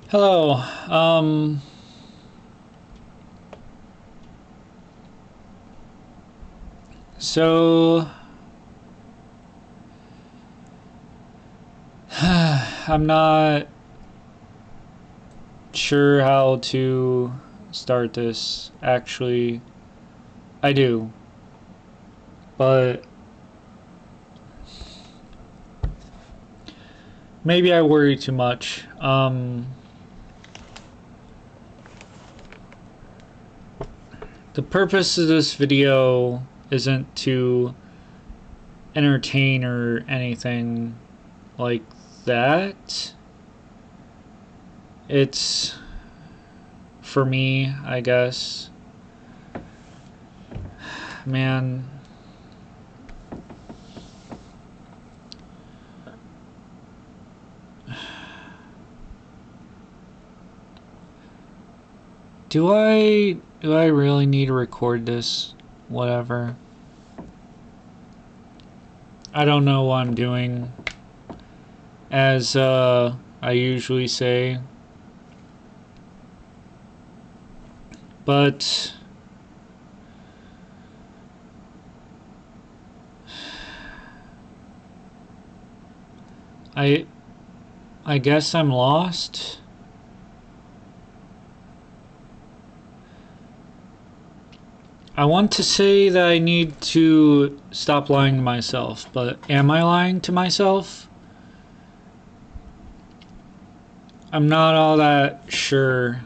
Hello. So I'm not sure how to start this. Actually, I do, but maybe I worry too much. The purpose of this video isn't to entertain or anything like that. It's for me, I guess. Man, do I really need to record this? Whatever. I don't know what I'm doing. As I usually say. But I I guess I'm lost. I want to say that I need to stop lying to myself, but am I lying to myself? I'm not all that sure.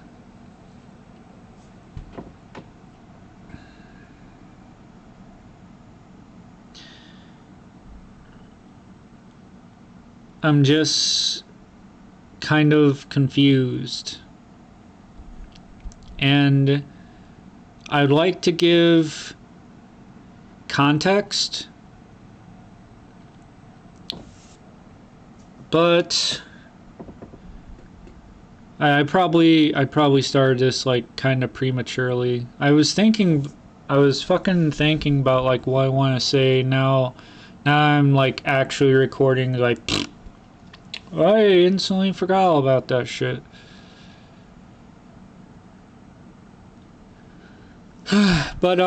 I'm just kind of confused. And I'd like to give context, but I probably started this like kind of prematurely. I was fucking thinking about like what I want to say now. Now I'm like actually recording like I instantly forgot all about that shit. But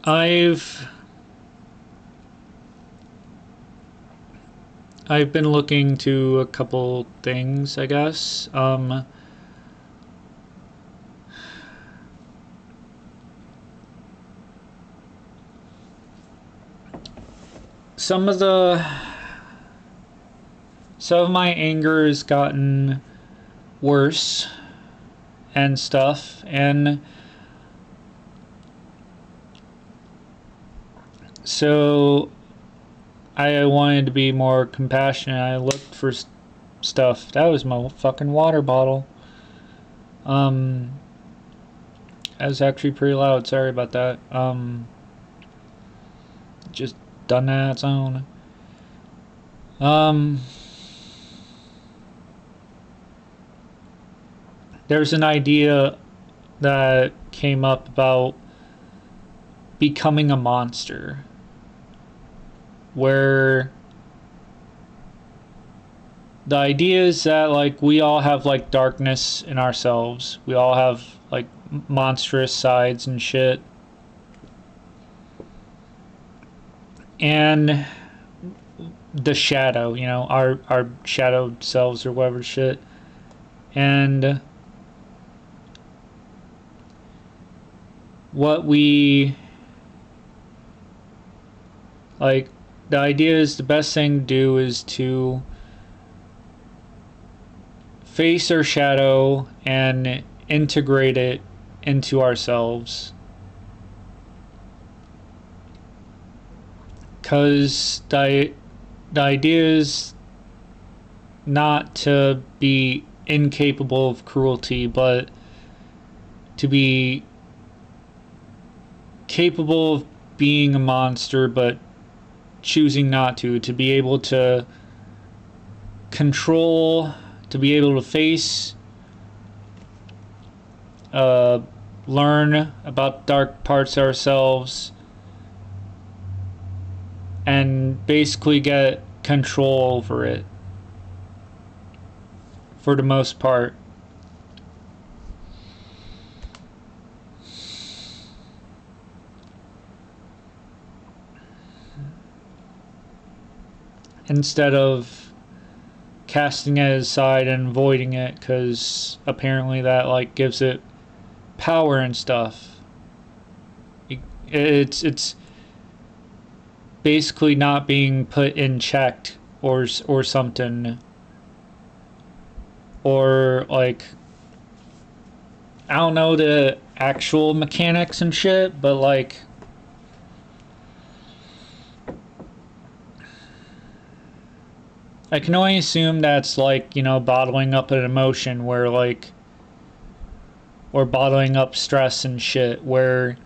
I've I've been looking to a couple things, I guess. Some of the some of my anger has gotten worse and stuff, and so I wanted to be more compassionate. I looked for stuff. That was my fucking water bottle. Um, that was actually pretty loud. Sorry about that. Just done that on its own. Um, there's an idea that came up about becoming a monster, where the idea is that like we all have like darkness in ourselves. We all have like monstrous sides and shit. And the shadow, our shadowed selves or whatever shit. And what we like the idea is the best thing to do is to face our shadow and integrate it into ourselves. Because the idea is not to be incapable of cruelty, but to be capable of being a monster, but choosing not to be able to control, to be able to face, learn about dark parts of ourselves, and basically get control over it for the most part. Instead of casting it aside and avoiding it, because apparently that like gives it power and stuff. It's basically not being put in check or something, or like I don't know the actual mechanics and shit, but like I can only assume that's like, you know, bottling up an emotion where like, or bottling up stress and shit where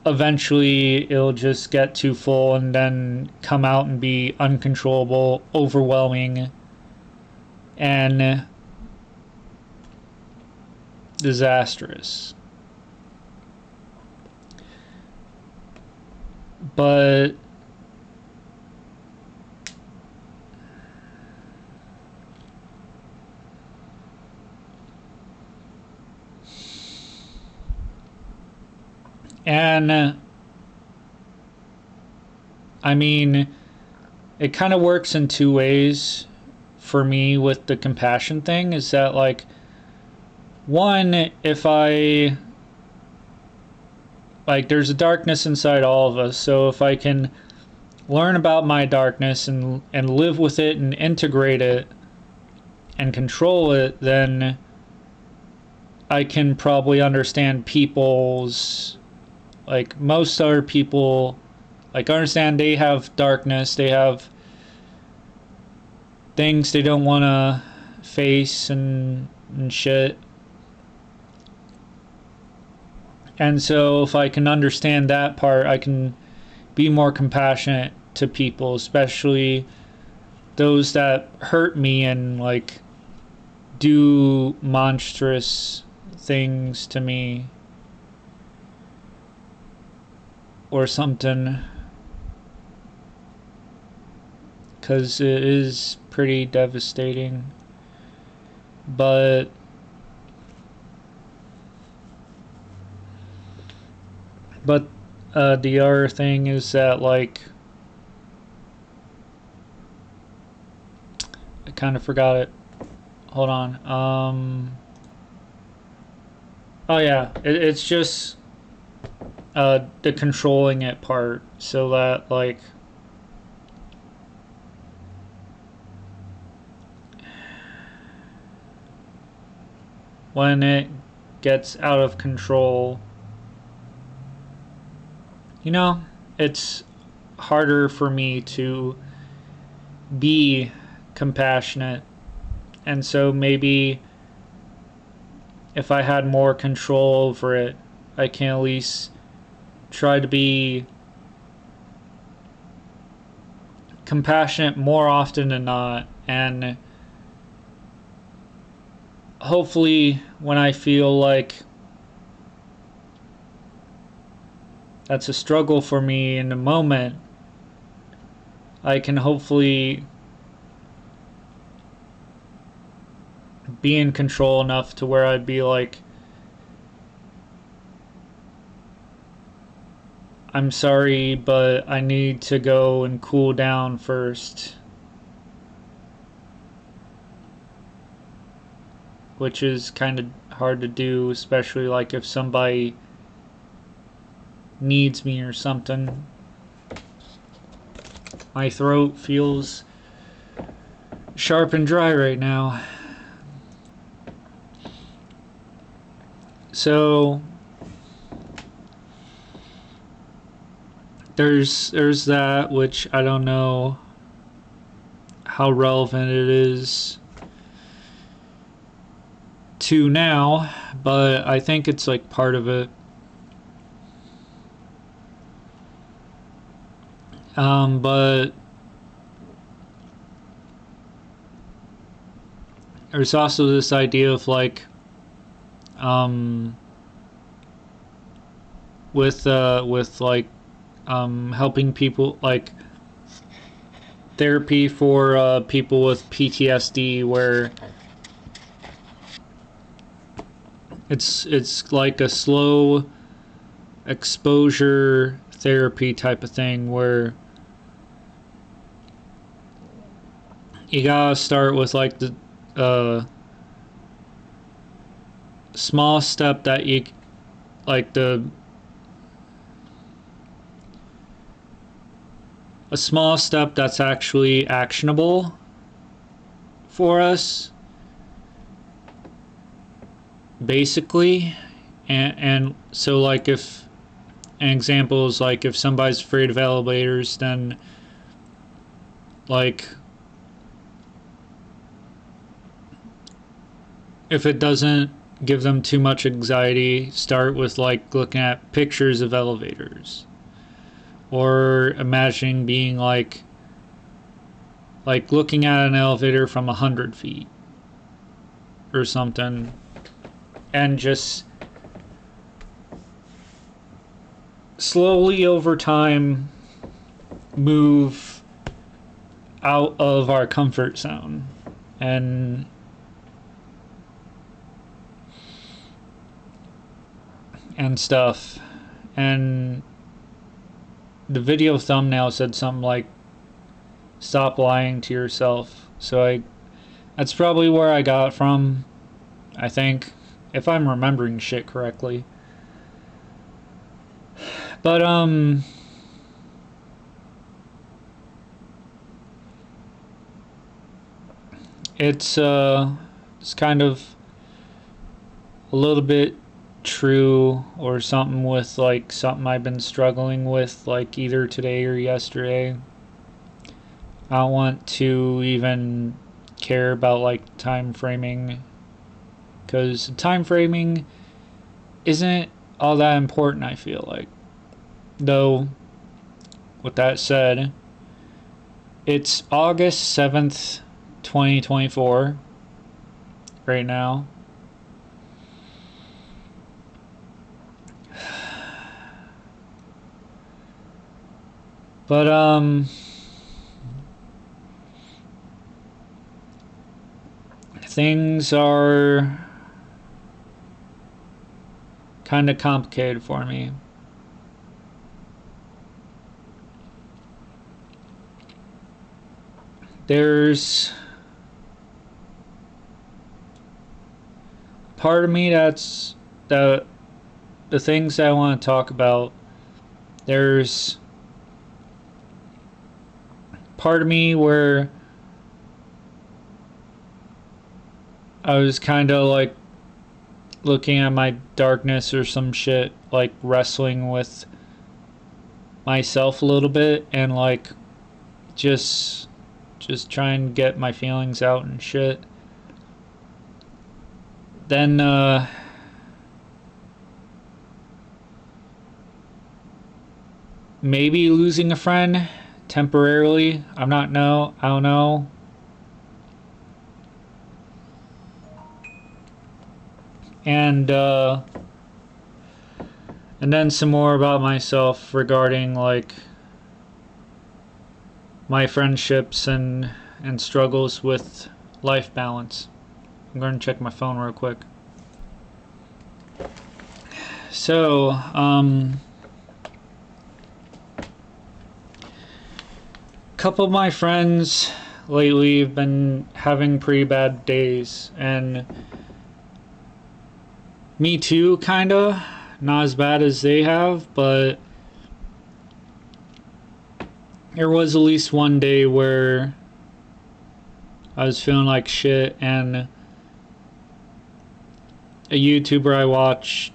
eventually it'll just get too full and then come out and be uncontrollable, overwhelming, and disastrous. But and I mean, it kind of works in two ways for me with the compassion thing, is that like, one, if I like, there's a darkness inside all of us, so if I can learn about my darkness and live with it and integrate it and control it, then I can probably understand people's, like most other people, like understand they have darkness, they have things they don't want to face and shit. And so if I can understand that part, I can be more compassionate to people, especially those that hurt me and like do monstrous things to me or something, because it is pretty devastating. But the other thing is that like I kind of forgot it. Hold on. Oh yeah, it's just the controlling it part, so that like when it gets out of control, you know, it's harder for me to be compassionate. And so maybe if I had more control over it, I can at least try to be compassionate more often than not. And hopefully when I feel like that's a struggle for me in the moment, I can hopefully be in control enough to where I'd be like, I'm sorry, but I need to go and cool down first. Which is kind of hard to do, especially like if somebody needs me or something. My throat feels sharp and dry right now. So there's that, which I don't know how relevant it is to now, but I think it's like part of it. But there's also this idea of like with like helping people, like therapy for people with PTSD, where it's like a slow exposure therapy type of thing, where you gotta start with like the small step that you like a small step that's actually actionable for us, basically. And so like, if an example is like, if somebody's afraid of elevators, then like, if it doesn't give them too much anxiety, start with like looking at pictures of elevators, or imagining being like looking at an elevator from 100 feet or something, and just slowly over time move out of our comfort zone and stuff. And the video thumbnail said something like, stop lying to yourself. So that's probably where I got it from, I think, if I'm remembering shit correctly. But it's kind of a little bit true, or something with like something I've been struggling with, like either today or yesterday. I don't want to even care about like time framing, because time framing isn't all that important, I feel like. Though, with that said, it's August 7th, 2024 right now. But things are kind of complicated for me. There's part of me that's the things that I want to talk about. There's part of me where I was kind of like looking at my darkness or some shit, like wrestling with myself a little bit, and like just trying to get my feelings out and shit. Then maybe losing a friend temporarily. I don't know. And then some more about myself regarding like my friendships and struggles with life balance. I'm going to check my phone real quick. So, couple of my friends lately have been having pretty bad days, and me too, kinda. Not as bad as they have, but there was at least one day where I was feeling like shit, and a YouTuber I watch,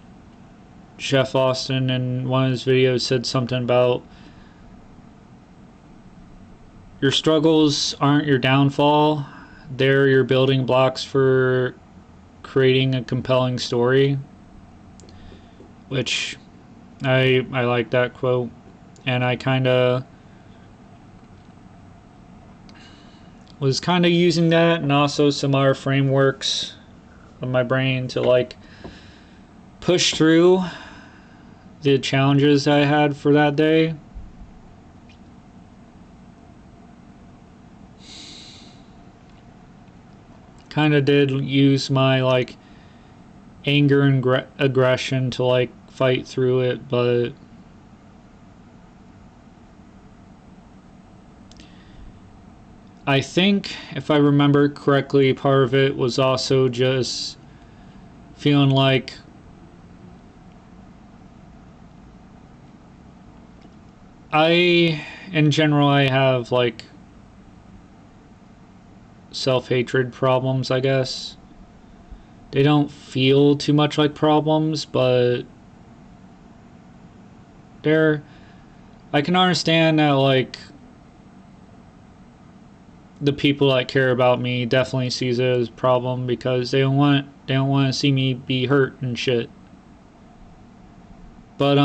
Chef Austin, in one of his videos said something about your struggles aren't your downfall, they're your building blocks for creating a compelling story, which I like that quote. And I kind of was using that, and also some other frameworks of my brain to like push through the challenges I had for that day. kind of did use my like anger and aggression to like fight through it, but I think if I remember correctly, part of it was also just feeling like in general, I have like self-hatred problems, I guess. They don't feel too much like problems, but I can understand that like the people that care about me definitely sees it as a problem because they don't want to see me be hurt and shit. But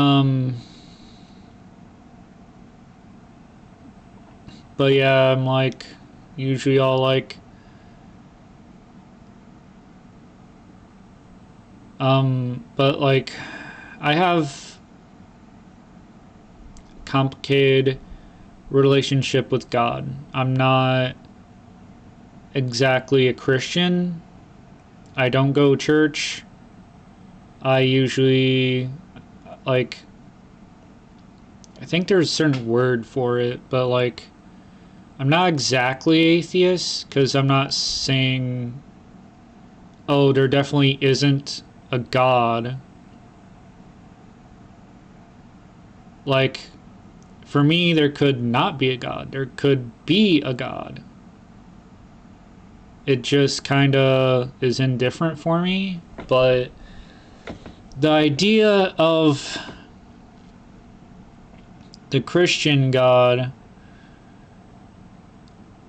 yeah, I'm like usually all like but like I have complicated relationship with God. I'm not exactly a Christian. I don't go to church. I usually like I think there's a certain word for it, but like I'm not exactly atheist because I'm not saying oh there definitely isn't a God. Like for me there could not be a God. There could be a God. It just kind of is indifferent for me, but the idea of the Christian God,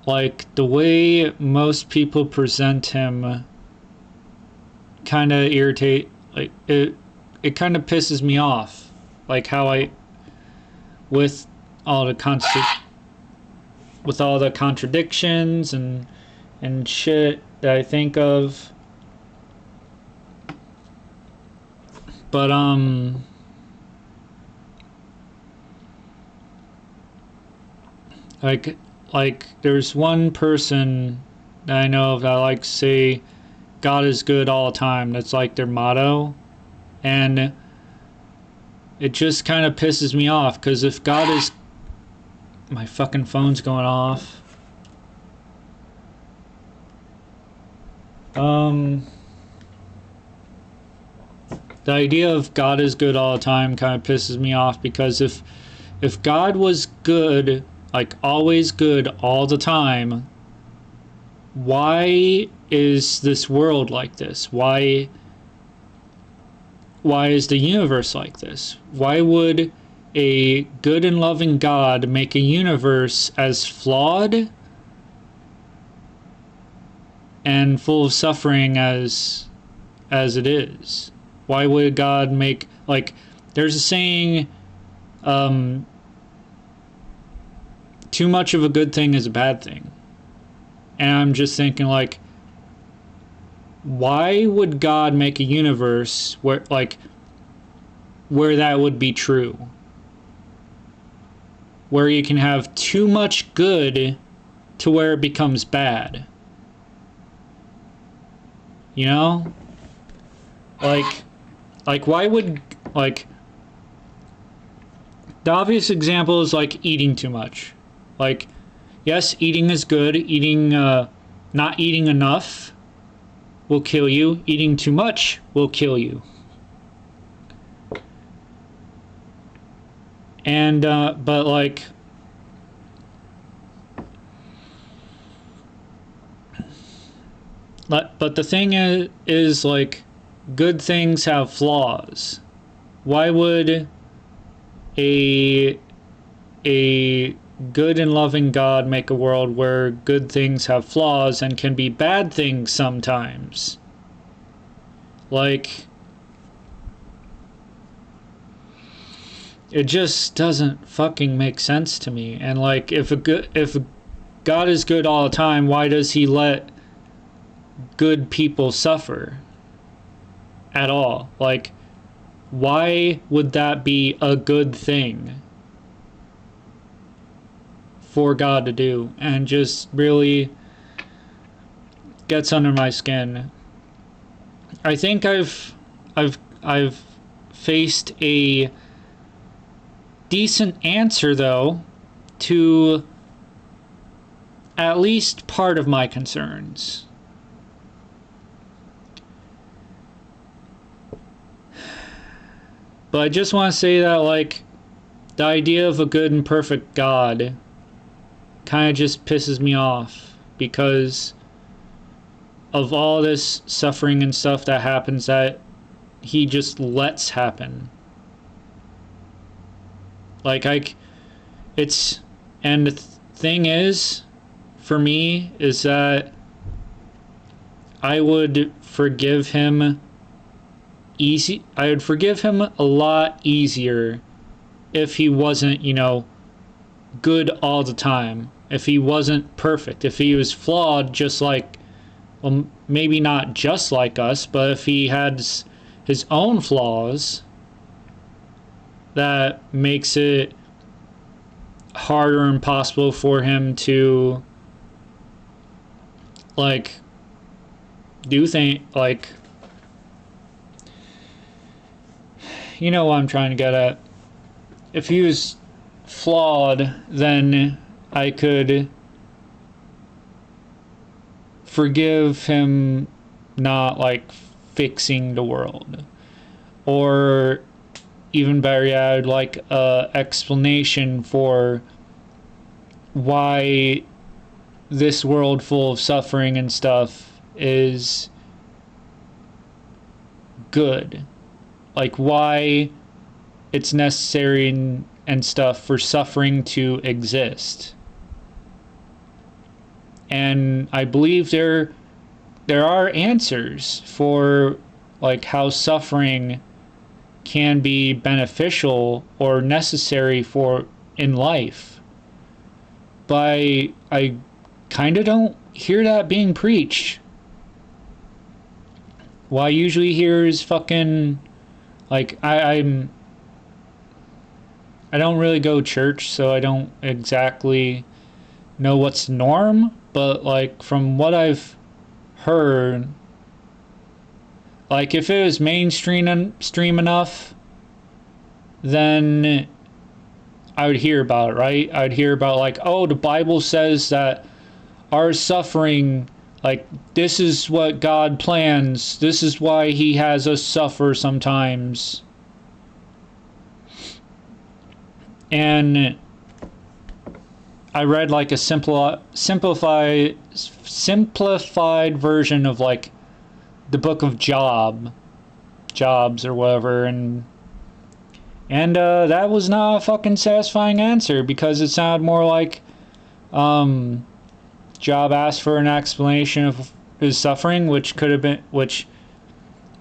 like the way most people present him, kind of irritate. Like it kind of pisses me off. Like how with all the with all the contradictions and shit that I think of. But like there's one person that I know of that likes to say God is good all the time. That's like their motto. And it just kind of pisses me off because if God is my fucking phone's going off. The idea of God is good all the time kind of pisses me off because if God was good, like always good all the time, why is this world like this? Why is the universe like this? Why would a good and loving God make a universe as flawed and full of suffering as it is? Why would God make like there's a saying too much of a good thing is a bad thing. And I'm just thinking like why would God make a universe where that would be true? Where you can have too much good to where it becomes bad. You know? Like why would like the obvious example is like eating too much. Like yes, eating is good. Eating not eating enough will kill you. Eating too much will kill you. And but like but the thing is like good things have flaws. Why would a good and loving God make a world where good things have flaws and can be bad things sometimes? Like it just doesn't fucking make sense to me. And like if God is good all the time, why does he let good people suffer at all? Like why would that be a good thing for God to do? And just really gets under my skin. I think I've faced a decent answer though to at least part of my concerns. But I just want to say that, like, the idea of a good and perfect God kind of just pisses me off because of all this suffering and stuff that happens that he just lets happen. Like, and the thing is, for me, is that I would forgive him I would forgive him a lot easier if he wasn't, good all the time. If he wasn't perfect. If he was flawed just like, well, maybe not just like us, but if he had his own flaws, that makes it harder and impossible for him to, like, do things, like, you know what I'm trying to get at. If he was flawed, then I could forgive him not, like, fixing the world. Or even better yet, I'd like a explanation for why this world full of suffering and stuff is good. Like, why it's necessary and stuff for suffering to exist. And I believe there are answers for, like, how suffering can be beneficial or necessary for in life. But I kind of don't hear that being preached. What I usually hear is fucking, like, I don't really go to church, so I don't exactly know what's norm, but, like, from what I've heard, like, if it was mainstream enough, then I would hear about it, right? I would hear about, like, oh, the Bible says that our suffering, like, this is what God plans. This is why he has us suffer sometimes. And I read, like, a simplified version of, like, the book of Jobs or whatever, and that was not a fucking satisfying answer, because it sounded more like Job asked for an explanation of his suffering, which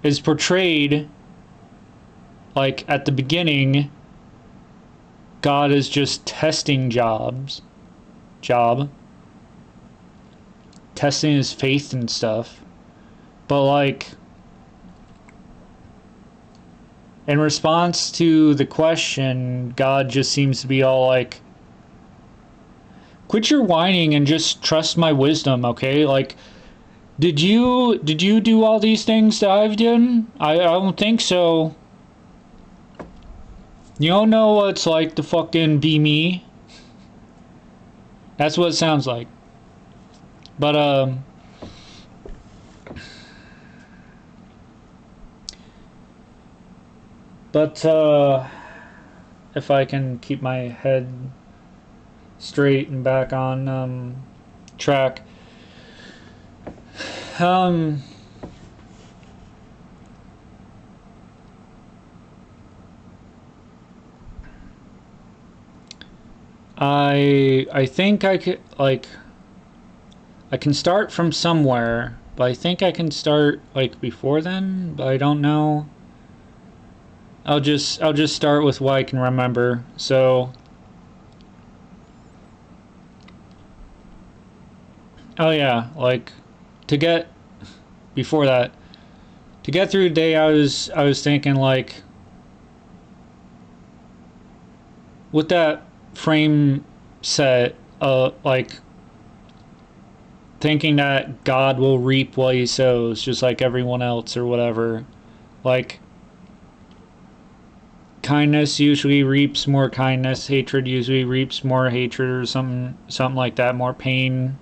is portrayed like at the beginning. God is just testing Job, testing his faith and stuff. But, like, in response to the question, God just seems to be all like, quit your whining and just trust my wisdom, okay? Like, did you do all these things that I've done? I don't think so. You don't know what it's like to fucking be me. That's what it sounds like. But if I can keep my head straight and back on track. I think I could, like, I can start from somewhere, but I think I can start, like, before then, but I don't know. I'll just start with what I can remember. So, oh yeah, like, before that, to get through the day, I was thinking, like, with that frame set, like, thinking that God will reap what he sows, just like everyone else or whatever. Like, kindness usually reaps more kindness, hatred usually reaps more hatred, or something like that, more pain.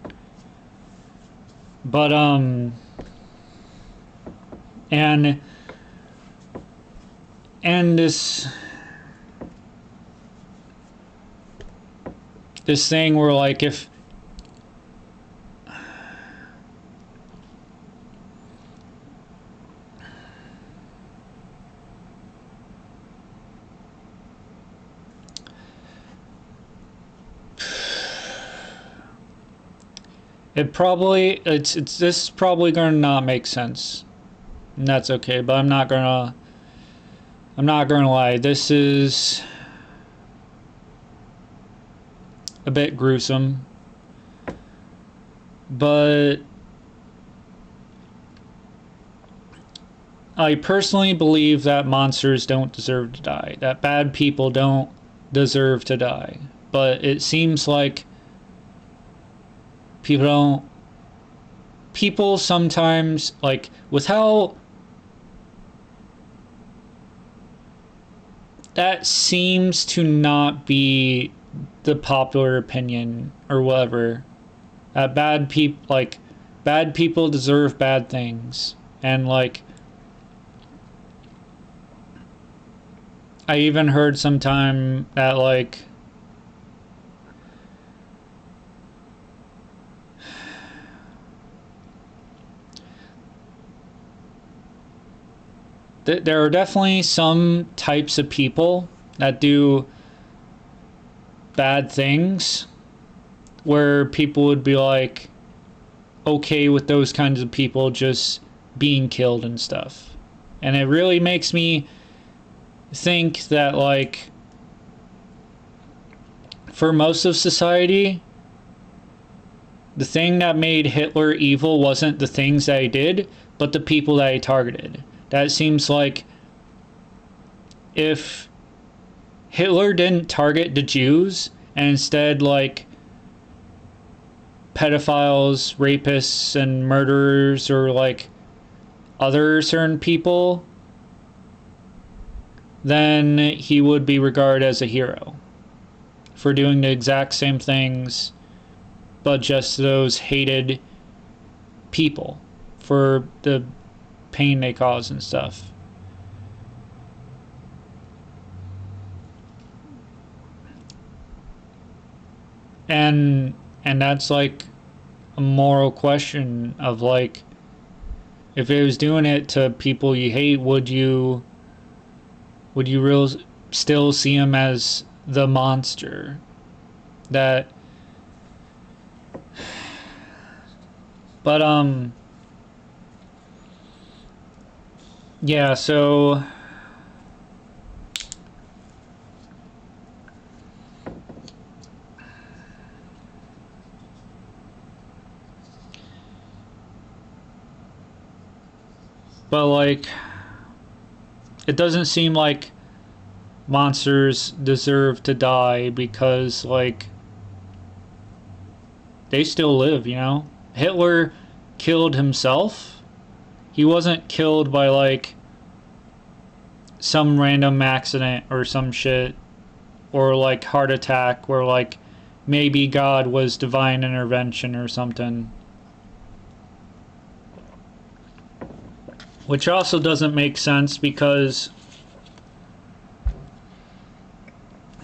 But and this thing where, like, if it's this is probably gonna not make sense, and that's okay. But I'm not gonna lie. This is a bit gruesome, but I personally believe that monsters don't deserve to die. That bad people don't deserve to die. But it seems like people sometimes, like, with how that seems to not be the popular opinion or whatever, that bad people deserve bad things. And, like, I even heard sometime that, like, there are definitely some types of people that do bad things where people would be, like, okay with those kinds of people just being killed and stuff. And it really makes me think that, like, for most of society, the thing that made Hitler evil wasn't the things that he did, but the people that he targeted. That seems like if Hitler didn't target the Jews and instead, like, pedophiles, rapists, and murderers, or, like, other certain people, then he would be regarded as a hero for doing the exact same things, but just those hated people for the pain they cause and stuff. And that's, like, a moral question of, like, if it was doing it to people you hate, would you still see him as the monster that? But yeah, so but, like, it doesn't seem like monsters deserve to die because, like, they still live, you know? Hitler killed himself. He wasn't killed by, like, some random accident or some shit, or, like, heart attack, or, like, maybe God was divine intervention or something. Which also doesn't make sense because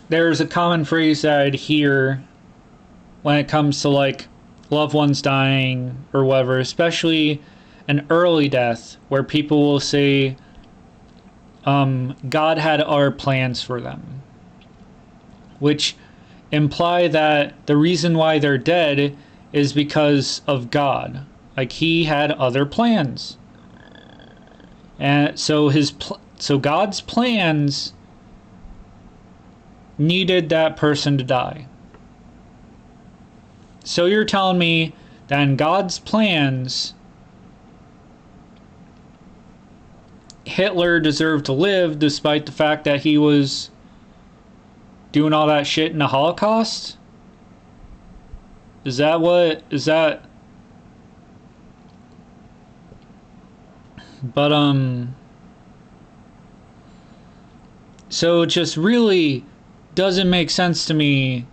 there's a common phrase that I'd hear when it comes to, like, loved ones dying or whatever, especially an early death, where people will say, God had our plans for them, which imply that the reason why they're dead is because of God. Like, he had other plans. And so so God's plans needed that person to die. So you're telling me that in God's plans, Hitler deserved to live despite the fact that he was doing all that shit in the Holocaust? Is that But so it just really doesn't make sense to me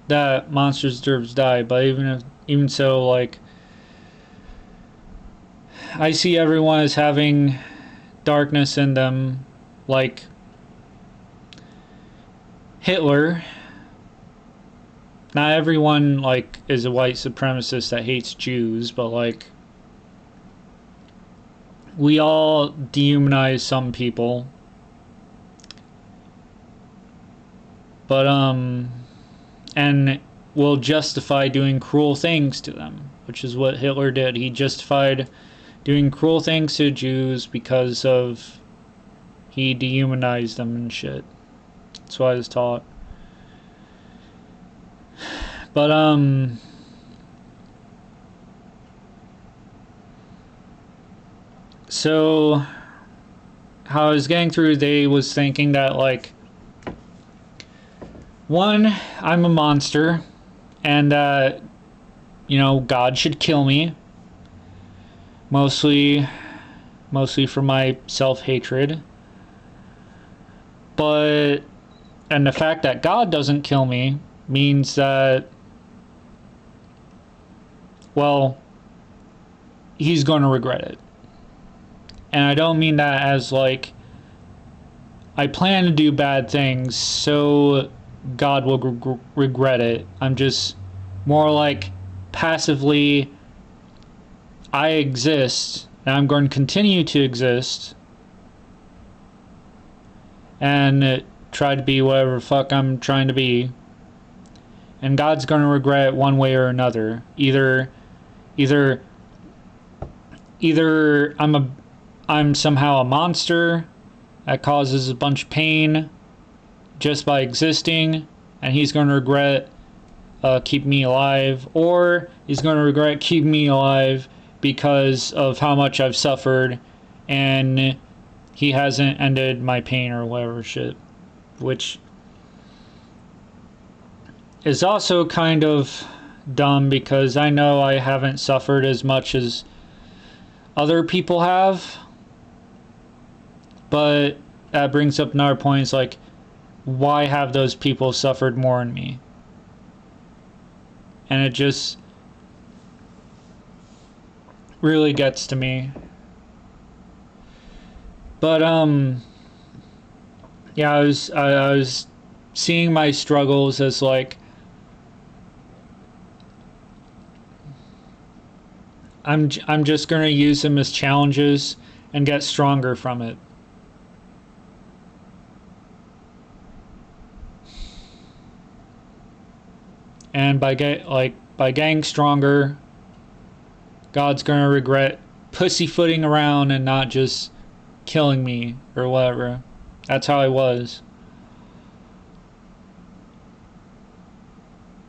that monsters deserve to die. But even so, like, I see everyone as having darkness in them, like Hitler. Not everyone like is a white supremacist that hates Jews, but like we all dehumanize some people. But and will justify doing cruel things to them, which is what Hitler did. He justified doing cruel things to Jews because of he dehumanized them and shit. That's what I was taught. But so how I was getting through the day was thinking that like one, I'm a monster and you know, God should kill me. Mostly for my self-hatred. But and the fact that God doesn't kill me means that, well, he's going to regret it. And I don't mean that as like I plan to do bad things so God will regret it. I'm just more like passively I exist and I'm going to continue to exist and try to be whatever the fuck I'm trying to be. And God's going to regret it one way or another. Either I'm somehow a monster that causes a bunch of pain just by existing, and he's going to regret keeping me alive, or he's going to regret keeping me alive because of how much I've suffered, and he hasn't ended my pain or whatever shit, which is also kind of dumb because I know I haven't suffered as much as other people have, but that brings up another point. It's like, why have those people suffered more than me? And it just really gets to me. But yeah, I was seeing my struggles as like I'm just gonna use them as challenges and get stronger from it. And by getting stronger, God's gonna regret pussyfooting around and not just killing me or whatever. That's how I was.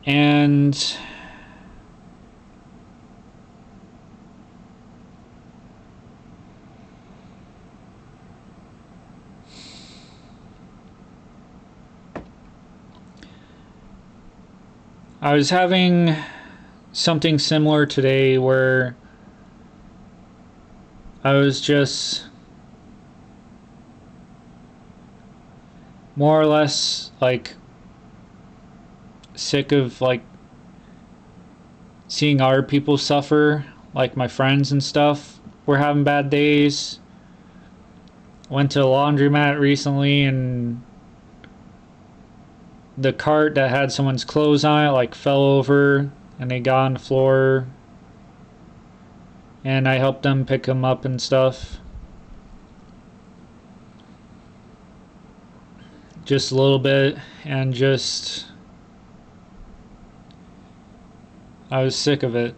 And I was having something similar today where I was just more or less like sick of like seeing other people suffer, like my friends and stuff were having bad days. Went to a laundromat recently and the cart that had someone's clothes on it like fell over and they got on the floor and I helped them pick them up and stuff. Just a little bit, and just I was sick of it.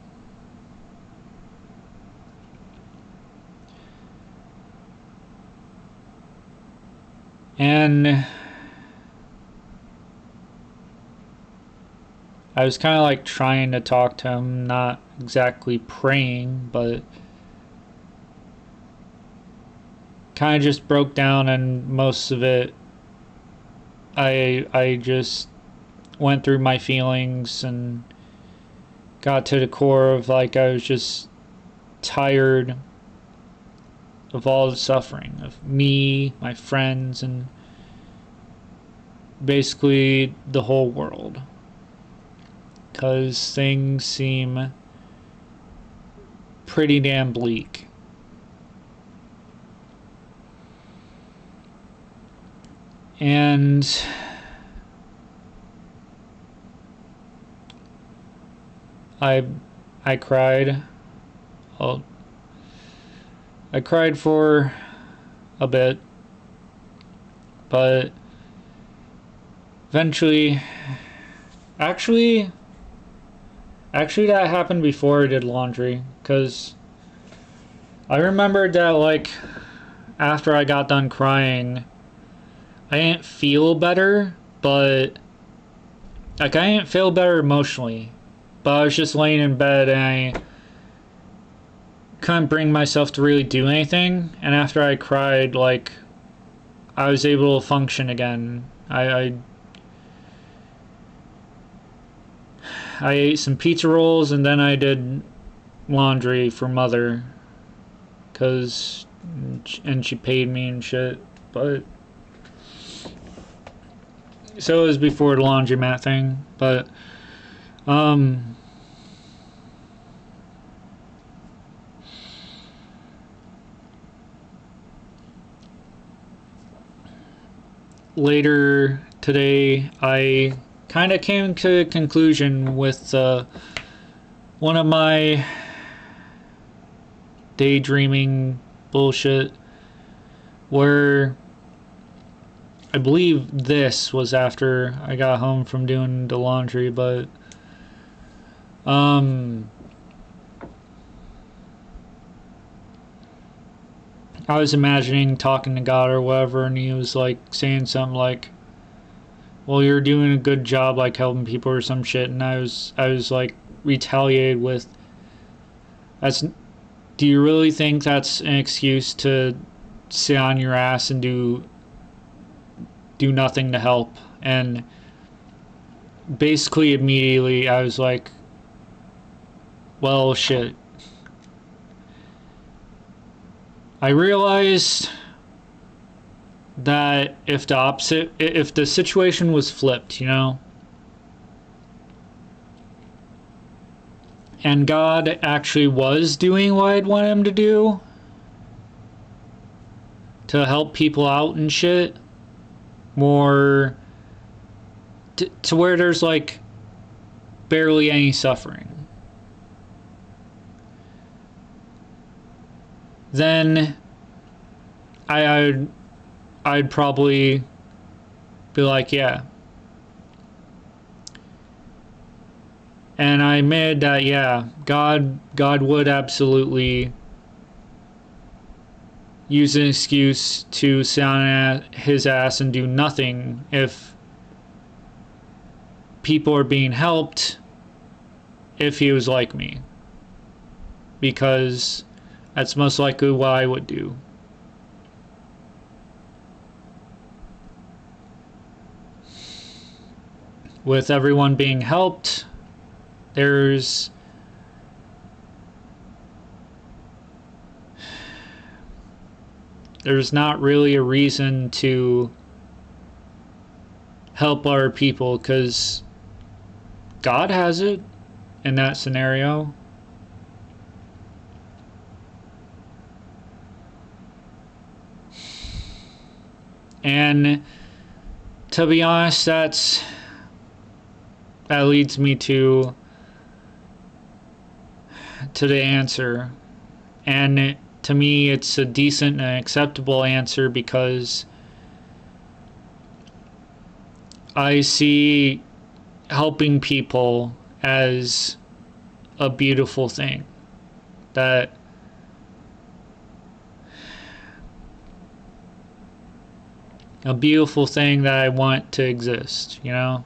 And I was kind of like trying to talk to him, not exactly praying, but kind of just broke down, and most of it I just went through my feelings and got to the core of like I was just tired of all the suffering of me, my friends, and basically the whole world. Because things seem pretty damn bleak. And I cried. Well, I cried for a bit, but eventually, actually that happened before I did laundry, because I remembered that, like, after I got done crying, I didn't feel better, but, like, I didn't feel better emotionally, but I was just laying in bed and I couldn't bring myself to really do anything, and after I cried, like, I was able to function again. I ate some pizza rolls and then I did laundry for Mother, and she paid me and shit, but so it was before the laundromat thing, but later today I kind of came to a conclusion with one of my daydreaming bullshit, where I believe this was after I got home from doing the laundry, but I was imagining talking to God or whatever, and he was like saying something like, well, you're doing a good job, like, helping people or some shit, and I was like retaliated with, that's, do you really think that's an excuse to sit on your ass and do nothing to help? And basically immediately I was like, well, shit. I realized that if the situation was flipped, you know, and God actually was doing what I'd want him to do to help people out and shit, more to where there's like barely any suffering, then I'd probably be like, yeah. And I admitted that, yeah, God would absolutely use an excuse to sit on his ass and do nothing if people are being helped, if he was like me. Because that's most likely what I would do. With everyone being helped, there's not really a reason to help other people, because God has it in that scenario. And to be honest, that leads me to the answer. And to me, it's a decent and acceptable answer, because I see helping people as a beautiful thing. That a beautiful thing that I want to exist, you know?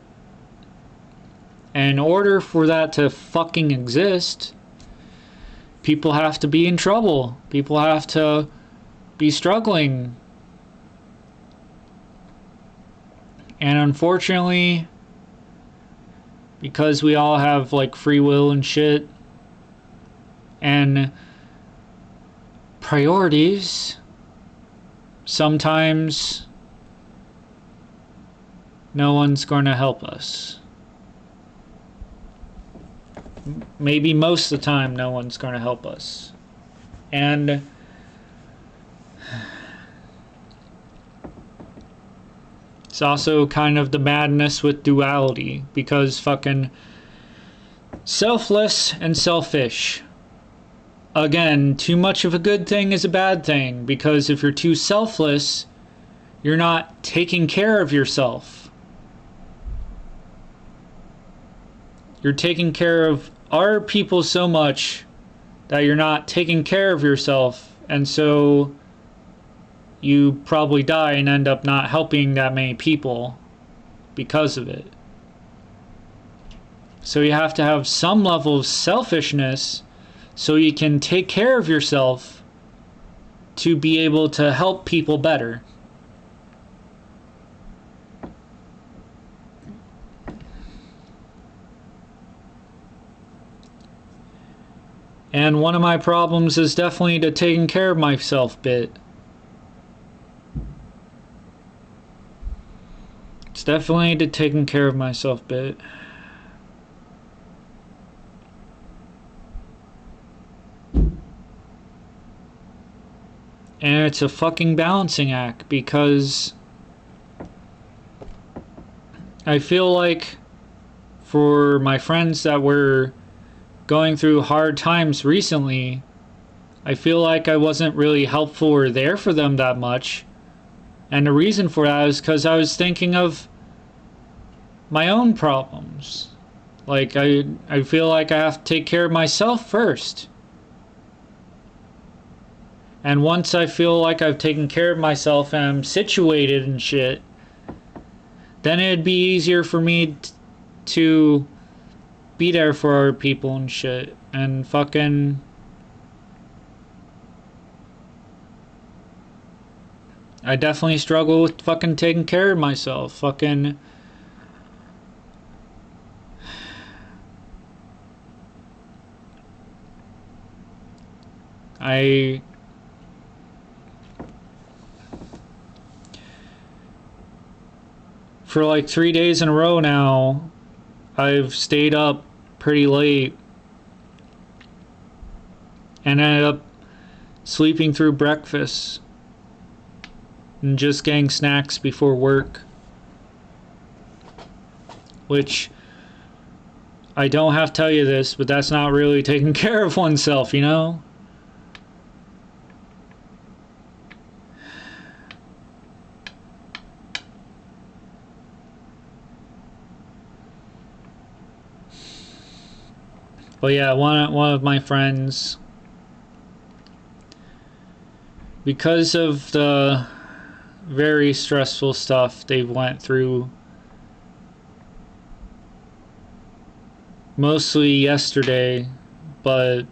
And in order for that to fucking exist, people have to be in trouble. People have to be struggling. And unfortunately, because we all have like free will and shit, and priorities, sometimes no one's going to help us. Maybe most of the time, no one's going to help us. And it's also kind of the madness with duality, because fucking selfless and selfish. Again, too much of a good thing is a bad thing, because if you're too selfless, you're not taking care of yourself. You're taking care of other people so much that you're not taking care of yourself, and so you probably die and end up not helping that many people because of it. So you have to have some level of selfishness so you can take care of yourself to be able to help people better. And one of my problems is definitely the taking care of myself bit. It's definitely the taking care of myself bit. And it's a fucking balancing act, because I feel like for my friends that were going through hard times recently, I feel like I wasn't really helpful or there for them that much. And the reason for that is because I was thinking of my own problems. Like, I feel like I have to take care of myself first. And once I feel like I've taken care of myself and I'm situated and shit, then it'd be easier for me to be there for other people and shit. And fucking... I definitely struggle with fucking taking care of myself. Fucking... For like 3 days in a row now, I've stayed up pretty late and ended up sleeping through breakfast and just getting snacks before work, which I don't have to tell you this, but that's not really taking care of oneself, you know? But yeah, one of my friends, because of the very stressful stuff they went through, mostly yesterday, but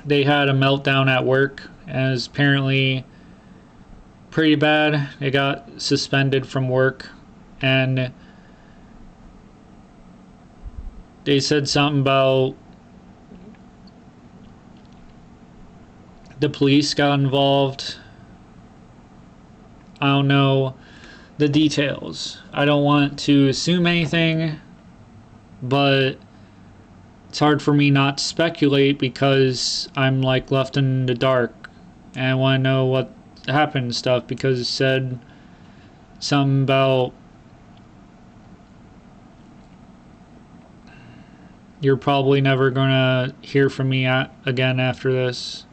they had a meltdown at work, and it's apparently pretty bad. They got suspended from work, and they said something about the police got involved. I don't know the details. I don't want to assume anything, but it's hard for me not to speculate because I'm like left in the dark and I want to know what happened and stuff, because it said something about you're probably never gonna hear from me again after this.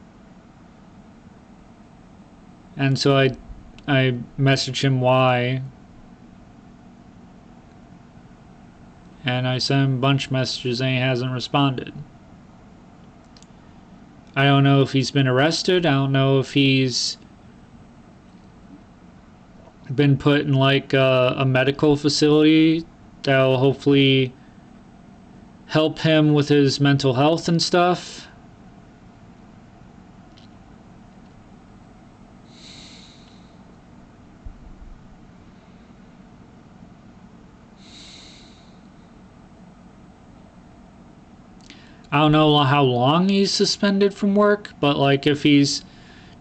And so I messaged him why, and I sent him a bunch of messages and he hasn't responded. I don't know if he's been arrested. I don't know if he's been put in like a medical facility that'll hopefully help him with his mental health and stuff. I don't know how long he's suspended from work, but like if he's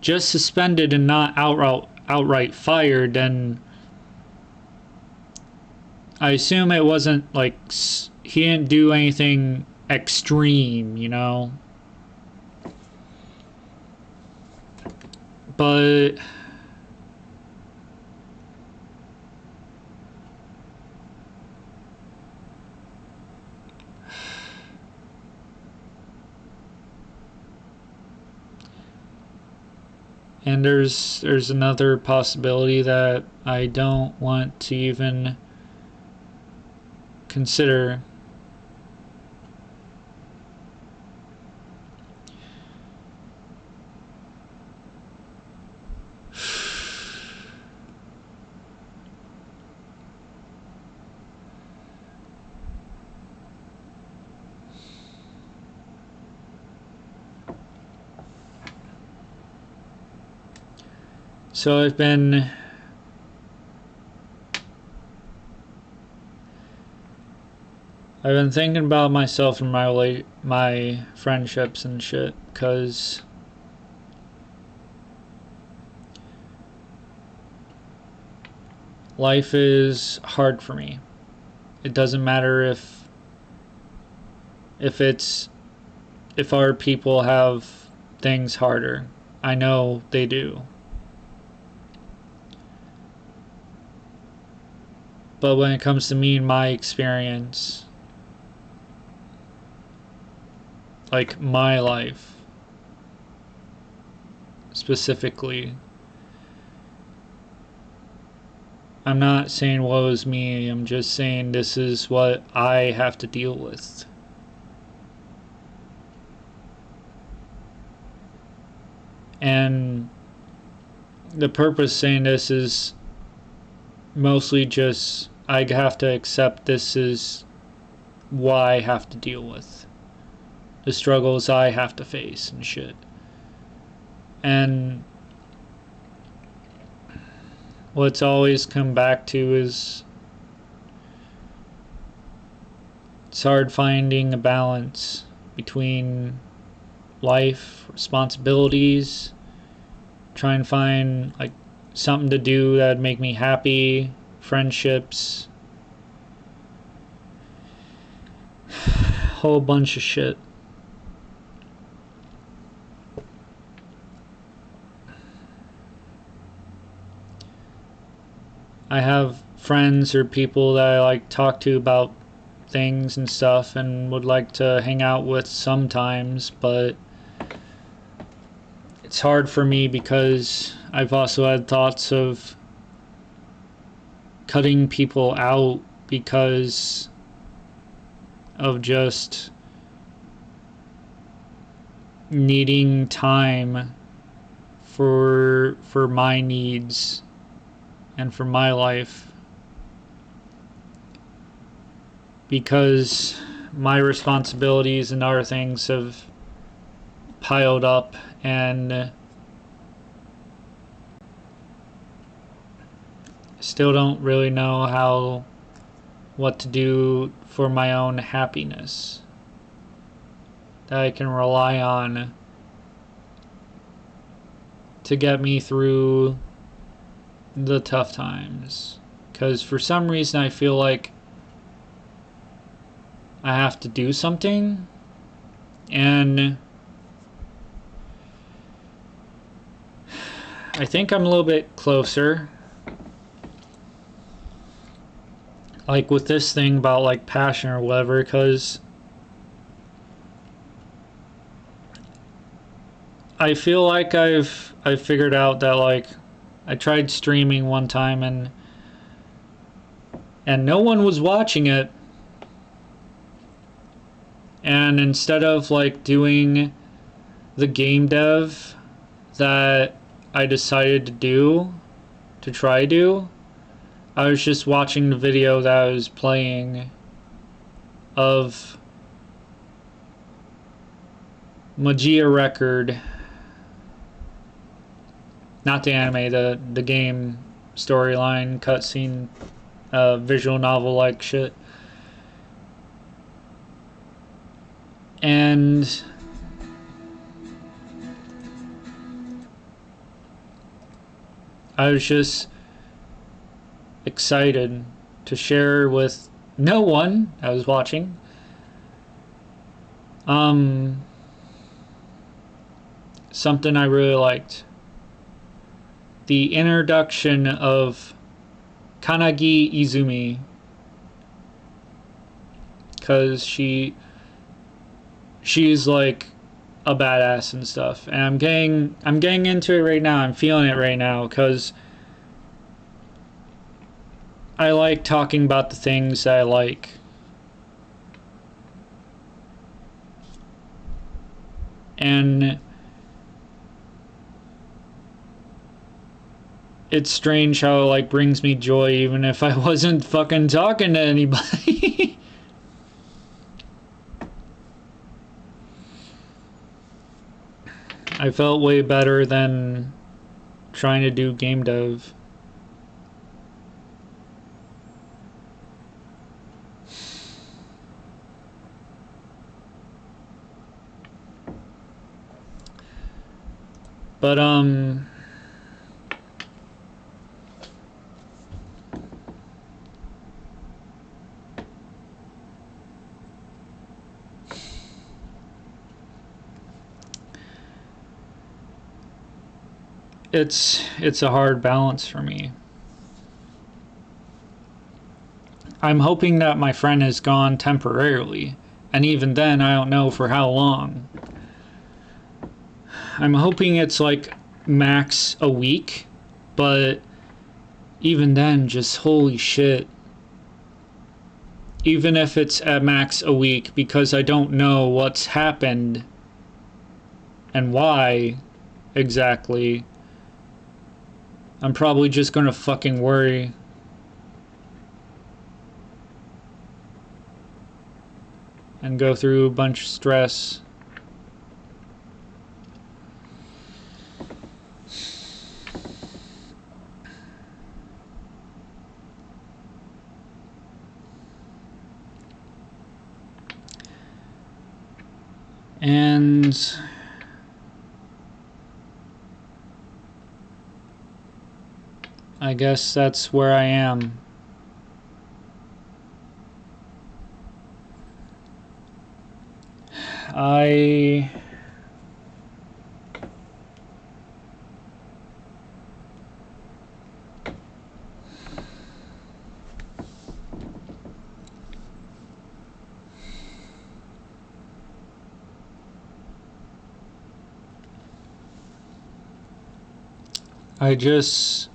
just suspended and not outright fired, then I assume it wasn't like he didn't do anything extreme, you know? But and there's another possibility that I don't want to even consider. So I've been thinking about myself and my friendships and shit, cuz life is hard for me. It doesn't matter if our people have things harder. I know they do. But when it comes to me and my experience, like my life specifically, I'm not saying woe is me, I'm just saying this is what I have to deal with. And the purpose of saying this is mostly just I have to accept this is what I have to deal with. The struggles I have to face and shit. And what's always come back to is it's hard finding a balance between life, responsibilities, try and find like something to do that'd make me happy, friendships, whole bunch of shit. I have friends or people that I like talk to about things and stuff and would like to hang out with sometimes, but it's hard for me because I've also had thoughts of cutting people out because of just needing time for my needs and for my life, because my responsibilities and other things have piled up and still don't really know what to do for my own happiness that I can rely on to get me through the tough times. Because for some reason I feel like I have to do something, and I think I'm a little bit closer, like with this thing about like passion or whatever, because I feel like I've figured out that like I tried streaming one time and no one was watching it, and instead of like doing the game dev that I decided to try do, I was just watching the video that I was playing of Magia Record, not the anime, the game storyline, cutscene, visual novel like shit. And I was just excited to share with no one I was watching something I really liked. The introduction of Kanagi Izumi, because she's like a badass and stuff, and I'm getting into it right now. I'm feeling it right now because I like talking about the things that I like. And it's strange how it like brings me joy even if I wasn't fucking talking to anybody. I felt way better than trying to do game dev. But it's a hard balance for me. I'm hoping that my friend is gone temporarily, and even then I don't know for how long. I'm hoping it's like max a week, but even then, just holy shit. Even if it's at max a week, because I don't know what's happened and why exactly, I'm probably just gonna fucking worry. And go through a bunch of stress. And I guess that's where I am. I just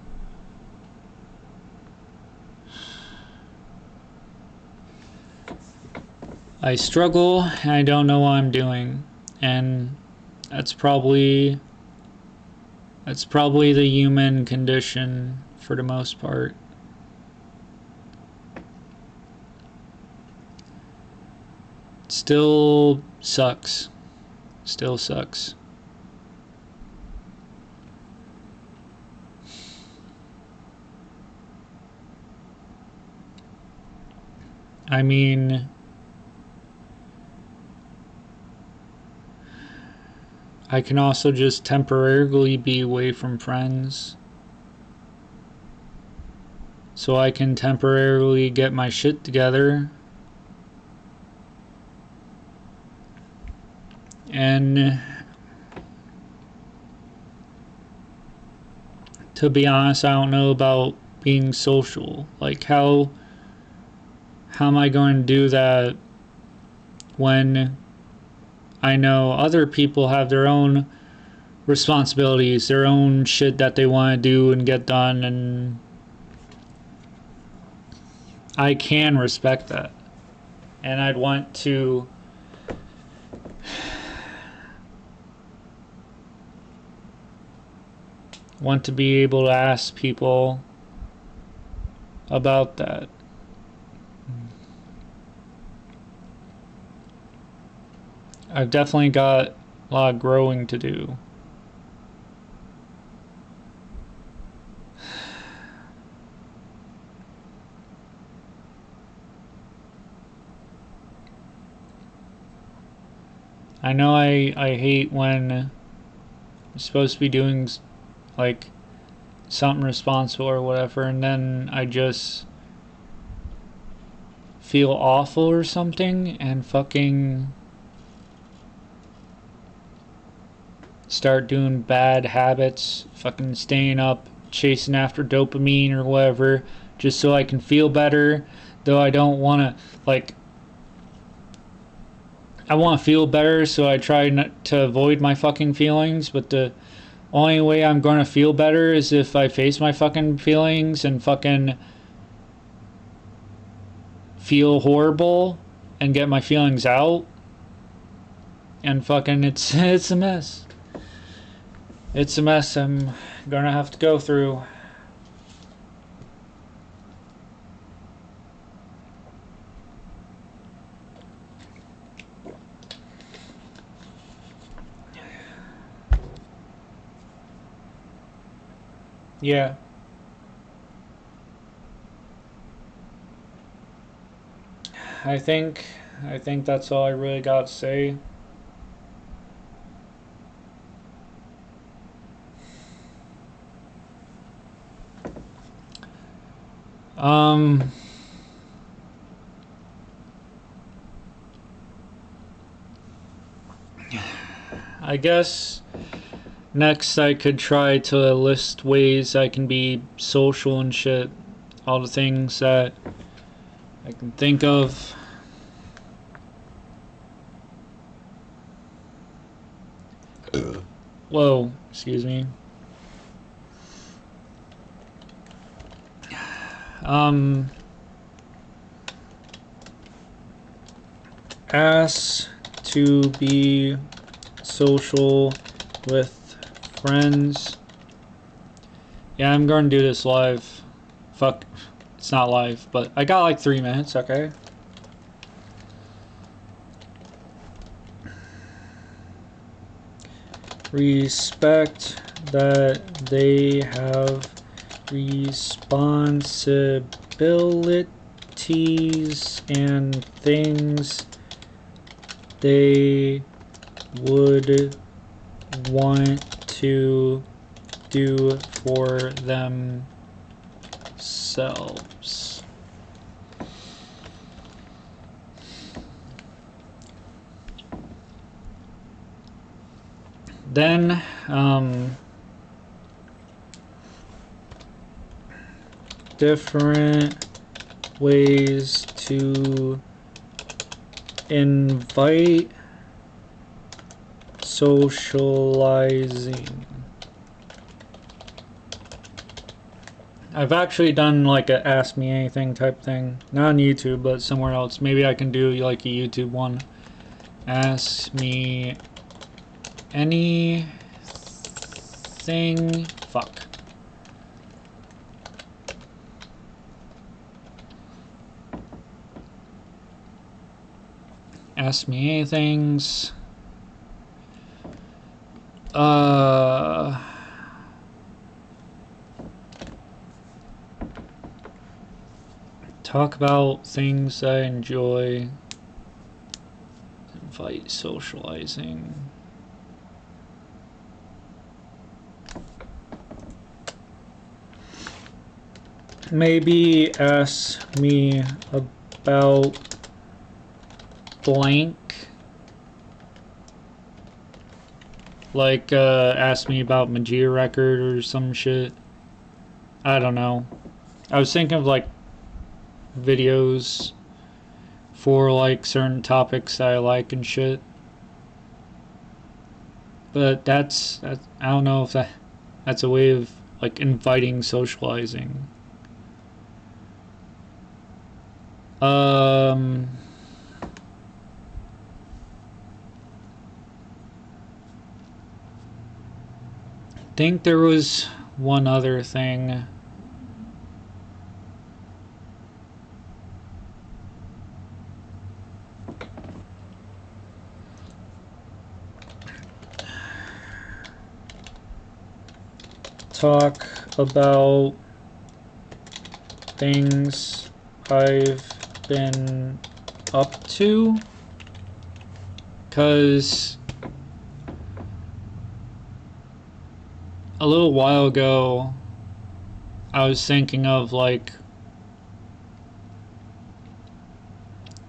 I struggle and I don't know what I'm doing, and that's probably the human condition for the most part. Still sucks. Still sucks. I mean, I can also just temporarily be away from friends. So I can temporarily get my shit together. And to be honest, I don't know about being social. Like how am I going to do that when I know other people have their own responsibilities, their own shit that they want to do and get done, and I can respect that. And I'd want to be able to ask people about that. I've definitely got a lot of growing to do. I know I hate when I'm supposed to be doing like something responsible or whatever, and then I just feel awful or something and fucking start doing bad habits, fucking staying up, chasing after dopamine or whatever, just so I can feel better. Though I don't want to, like, I want to feel better, so I try not to avoid my fucking feelings, but the only way I'm going to feel better is if I face my fucking feelings and fucking feel horrible and get my feelings out. And fucking it's a mess. It's a mess I'm gonna have to go through. Yeah. I think I think that's all I really got to say. Um I guess next I could try to list ways I can be social and shit. All the things that I can think of. Whoa, excuse me. Um Ask to be social with friends. Yeah, I'm going to do this live. Fuck, it's not live, but I got like 3 minutes, okay? Respect that they have responsibilities and things they would want to do for themselves. Then, different ways to invite socializing. I've actually done like a Ask Me Anything type thing. Not on YouTube, but somewhere else. Maybe I can do like a YouTube one. Ask me anything. Fuck. Ask me anythings. Talk about things I enjoy. Invite socializing. Maybe ask me about blank. Like, ask me about Magia Record or some shit. I don't know. I was thinking of like videos for like certain topics that I like and shit. But that's I don't know if that's a way of like inviting socializing. Think there was one other thing. Talk about things I've been up to. Because a little while ago, I was thinking of, like,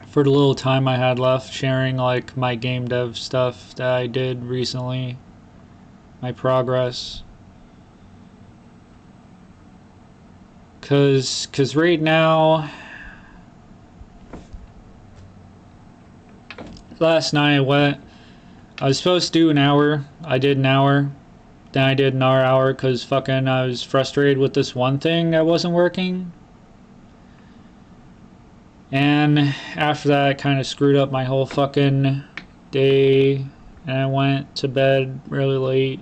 for the little time I had left, sharing, like, my game dev stuff that I did recently, my progress. Cause right now, last night I was supposed to do an hour. I did an hour. Then I did another hour because fucking I was frustrated with this one thing that wasn't working. And after that, I kind of screwed up my whole fucking day. And I went to bed really late.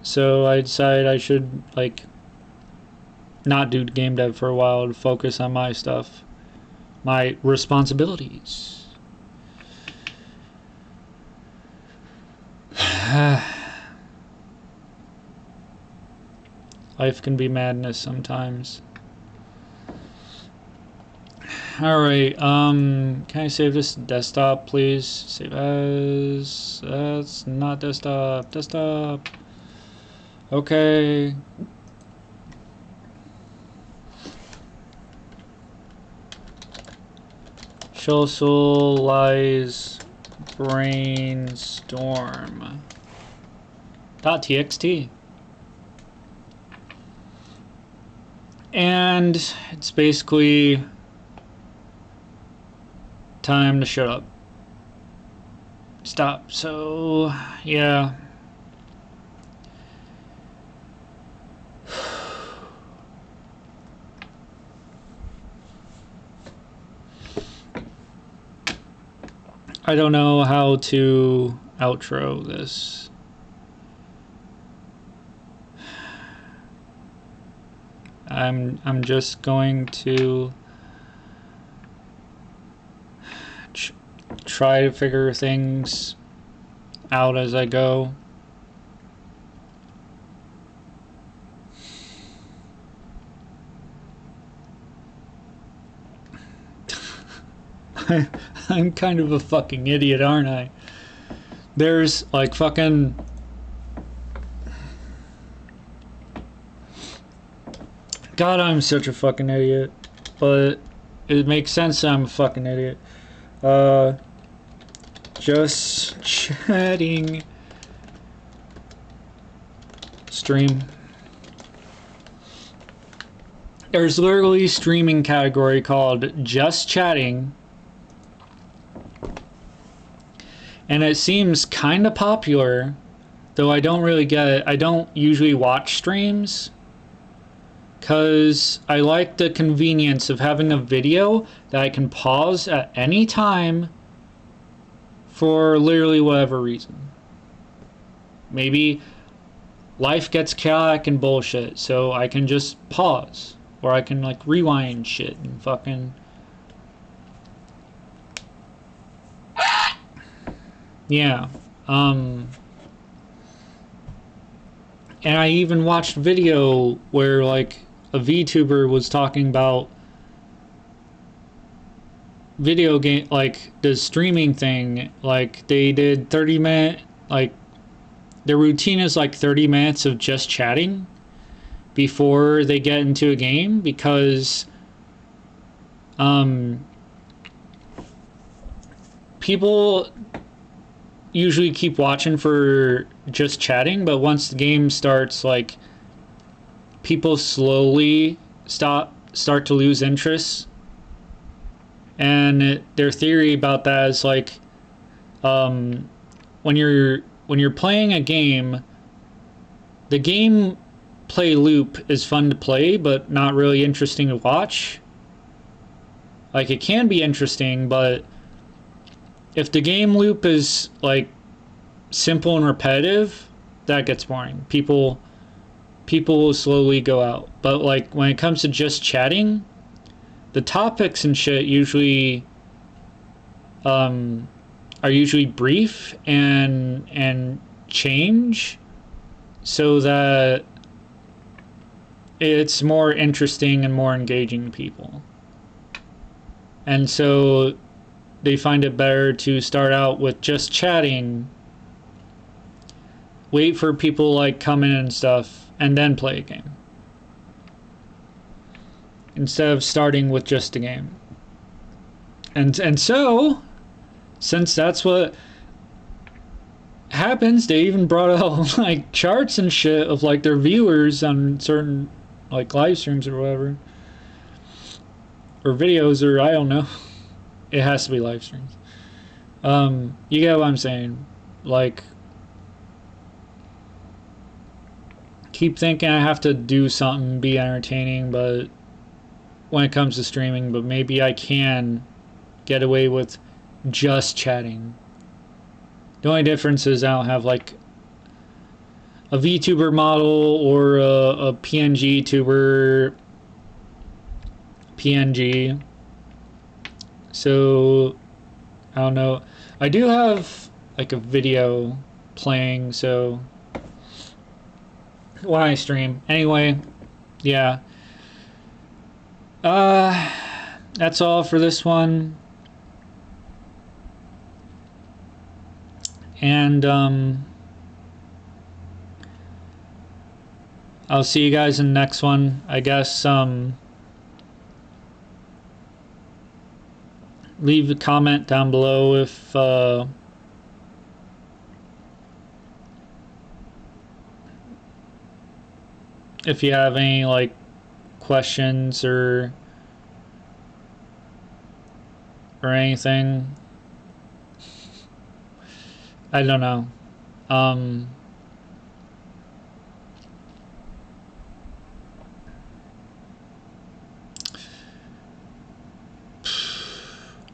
So I decided I should, like, not do game dev for a while to focus on my stuff. My responsibilities. Life can be madness sometimes. Alright, can I save this desktop, please? Save as... That's not desktop. Desktop. Okay. Socialize brainstorm. .txt. And it's basically time to shut up. Stop. So, yeah. I don't know how to outro this. I'm just going to try to figure things out as I go. I'm kind of a fucking idiot, aren't I? There's like fucking... God, I'm such a fucking idiot. But it makes sense that I'm a fucking idiot. Just chatting. Stream. There's literally a streaming category called Just Chatting. And it seems kind of popular, though I don't really get it. I don't usually watch streams because I like the convenience of having a video that I can pause at any time for literally whatever reason. Maybe life gets chaotic and bullshit, so I can just pause. Or I can like rewind shit and fucking... Yeah. And I even watched a video where like a VTuber was talking about video game, like the streaming thing. Like they did 30-minute, like their routine is like 30 minutes of just chatting before they get into a game, because people usually keep watching for just chatting, but once the game starts, like people slowly start to lose interest. And their theory about that is like when you're playing a game, the game play loop is fun to play but not really interesting to watch. Like it can be interesting, but if the game loop is like simple and repetitive, that gets boring. People will slowly go out. But like when it comes to just chatting, the topics and shit usually are usually brief and change so that it's more interesting and more engaging to people. And so they find it better to start out with just chatting, wait for people like come in and stuff, and then play a game, instead of starting with just a game. And so, since that's what happens, they even brought out like charts and shit of like their viewers on certain like live streams or whatever, or videos, or I don't know. It has to be live streams. You get what I'm saying? Like, keep thinking I have to do something, be entertaining, but when it comes to streaming, but maybe I can get away with just chatting. The only difference is I don't have like a VTuber model or a PNG tuber PNG. So I don't know. I do have like a video playing, so when I stream. Anyway, yeah. That's all for this one. And I'll see you guys in the next one. I guess leave a comment down below if you have any like questions or anything. I don't know. I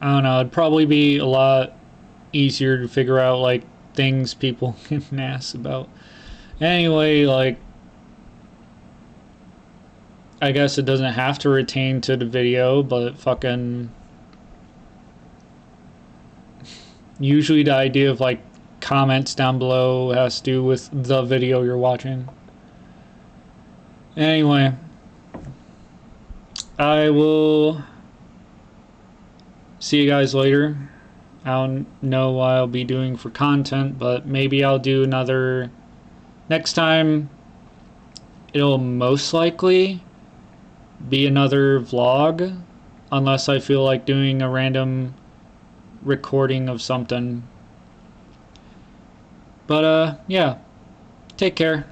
don't know. It'd probably be a lot easier to figure out like things people can ask about. Anyway, like, I guess it doesn't have to retain to the video, but fucking usually the idea of like comments down below has to do with the video you're watching. Anyway, I will see you guys later. I don't know what I'll be doing for content, but maybe I'll do another next time. It'll most likely be another vlog, unless I feel like doing a random recording of something. But yeah, take care.